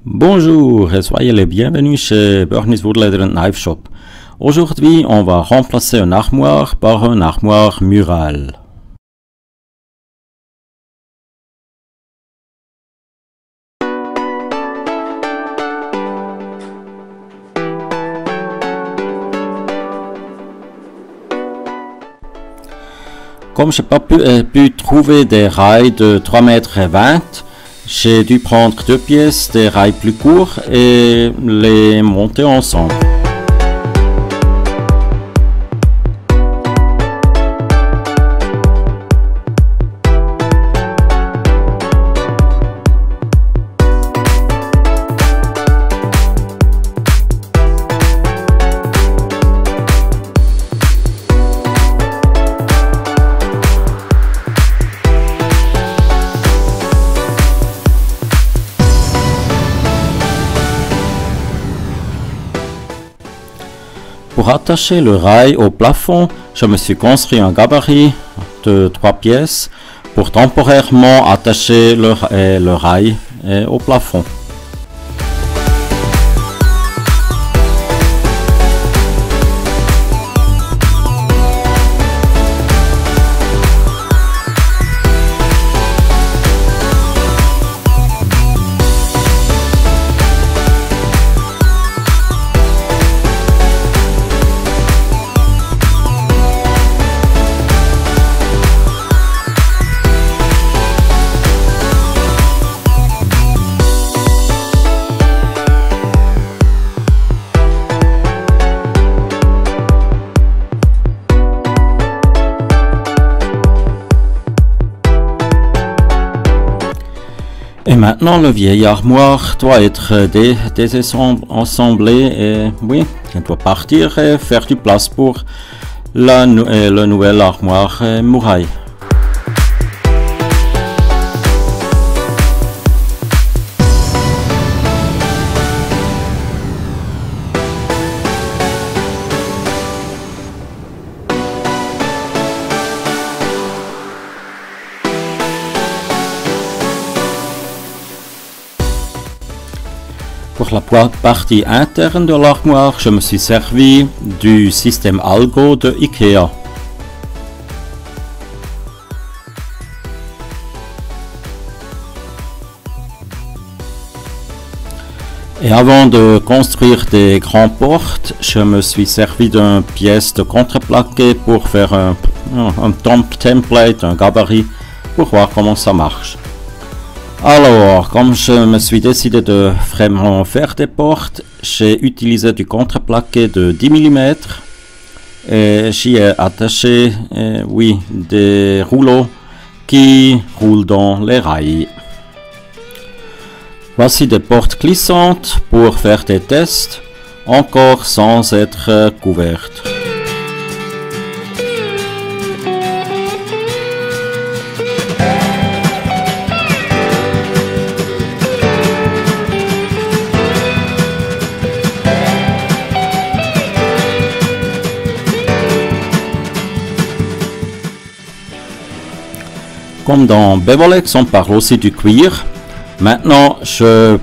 Bonjour et soyez les bienvenus chez Bernie's Woodleather & Knife Shop. Aujourd'hui, on va remplacer une armoire par une armoire murale. Comme je n'ai pas pu trouver des rails de 3,20 m, j'ai dû prendre deux pièces, des rails plus courts et les monter ensemble. Pour attacher le rail au plafond, je me suis construit un gabarit de 3 pièces pour temporairement attacher le rail au plafond. Et maintenant, le vieil armoire doit être désassemblé et oui, il doit partir et faire du place pour le nouvel armoire muraille. Pour la partie interne de l'armoire, je me suis servi du système Algo de Ikea. Et avant de construire des grandes portes, je me suis servi d'une pièce de contreplaqué pour faire un template, un gabarit, pour voir comment ça marche. Alors, comme je me suis décidé de vraiment faire des portes, j'ai utilisé du contreplaqué de 10 mm et j'y ai attaché, oui, des rouleaux qui roulent dans les rails. Voici des portes glissantes pour faire des tests, encore sans être couvertes. Comme dans Bevolex, on parle aussi du cuir. Maintenant, je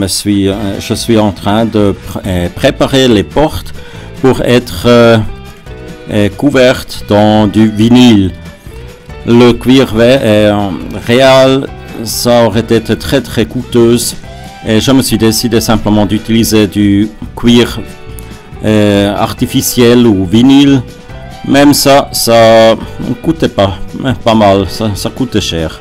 suis en train de préparer les portes pour être couvertes dans du vinyle. Le cuir réel, ça aurait été très coûteuse et je me suis décidé simplement d'utiliser du cuir artificiel ou vinyle. Même ça ne coûtait pas mal, ça coûtait cher.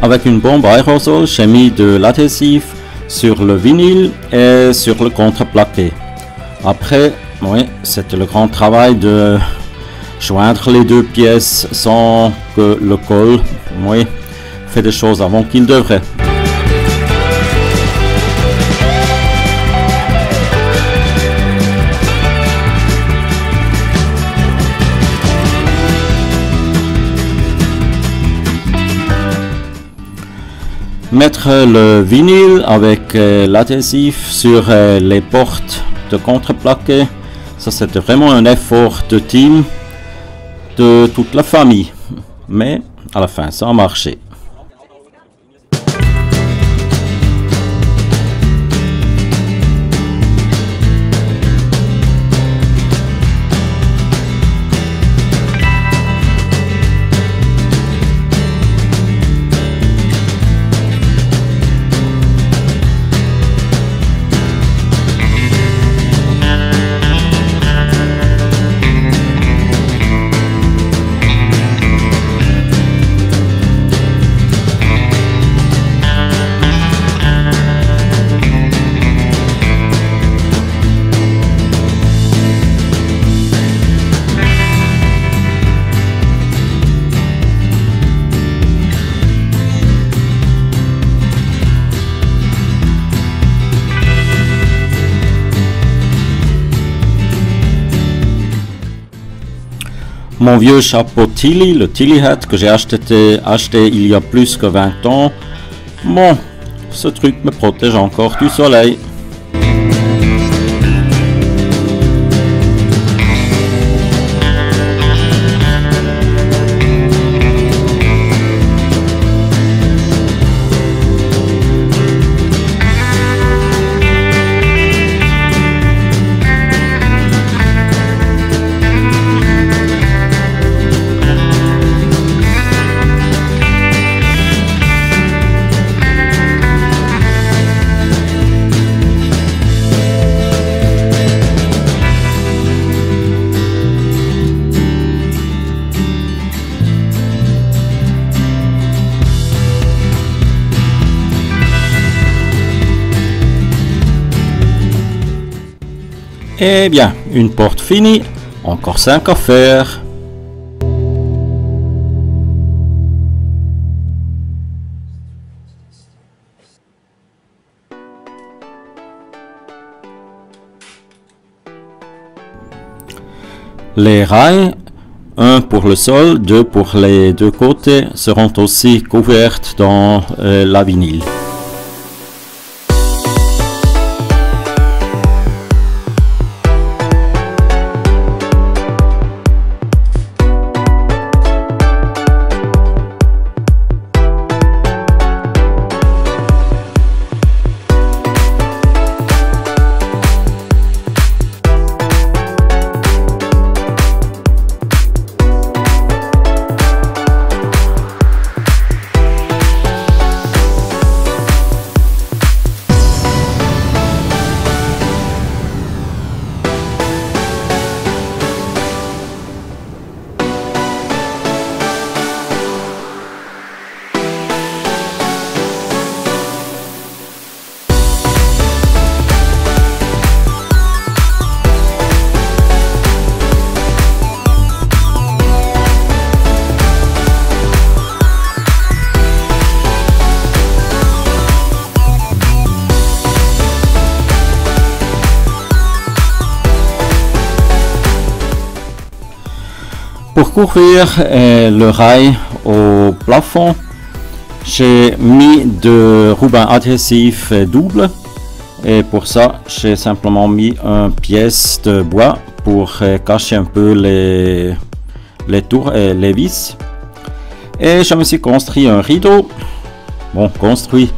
Avec une bombe aérosol, j'ai mis de l'adhésif sur le vinyle et sur le contreplaqué. Après, oui, c'était le grand travail de joindre les deux pièces sans que le col, oui, fait des choses avant qu'il devrait. mettre le vinyle avec l'adhésif sur les portes de contreplaqué. Ça, c'était vraiment un effort de team de toute la famille. Mais à la fin, ça a marché. Mon vieux chapeau Tilly, le Tilly Hat que j'ai acheté il y a plus que 20 ans, bon, ce truc me protège encore du soleil. Eh bien, une porte finie, encore 5 à faire. Les rails, un pour le sol, deux pour les deux côtés, seront aussi couvertes dans la vinyle. Pour couvrir le rail au plafond, j'ai mis de ruban adhésif double et pour ça j'ai simplement mis une pièce de bois pour cacher un peu les tours et les vis. Et je me suis construit un rideau. Bon, construit,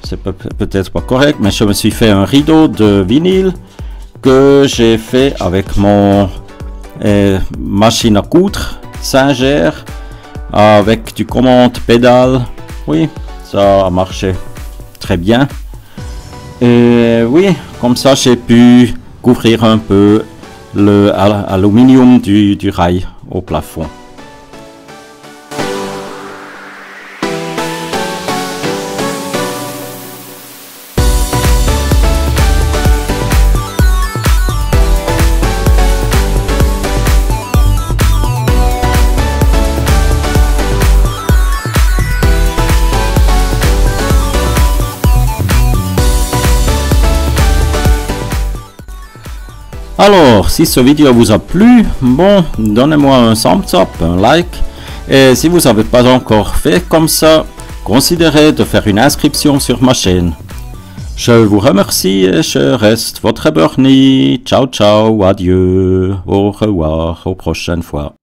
c'est peut-être pas correct, mais je me suis fait un rideau de vinyle que j'ai fait avec mon machine à coudre Singer avec du commande pédale. Oui, ça a marché très bien. Et oui, comme ça j'ai pu couvrir un peu l'aluminium du rail au plafond. Alors, si ce vidéo vous a plu, bon, donnez-moi un thumbs up, un like. Et si vous n'avez pas encore fait comme ça, considérez de faire une inscription sur ma chaîne. Je vous remercie et je reste votre Bernie. Ciao ciao, adieu, au revoir, aux prochaines fois.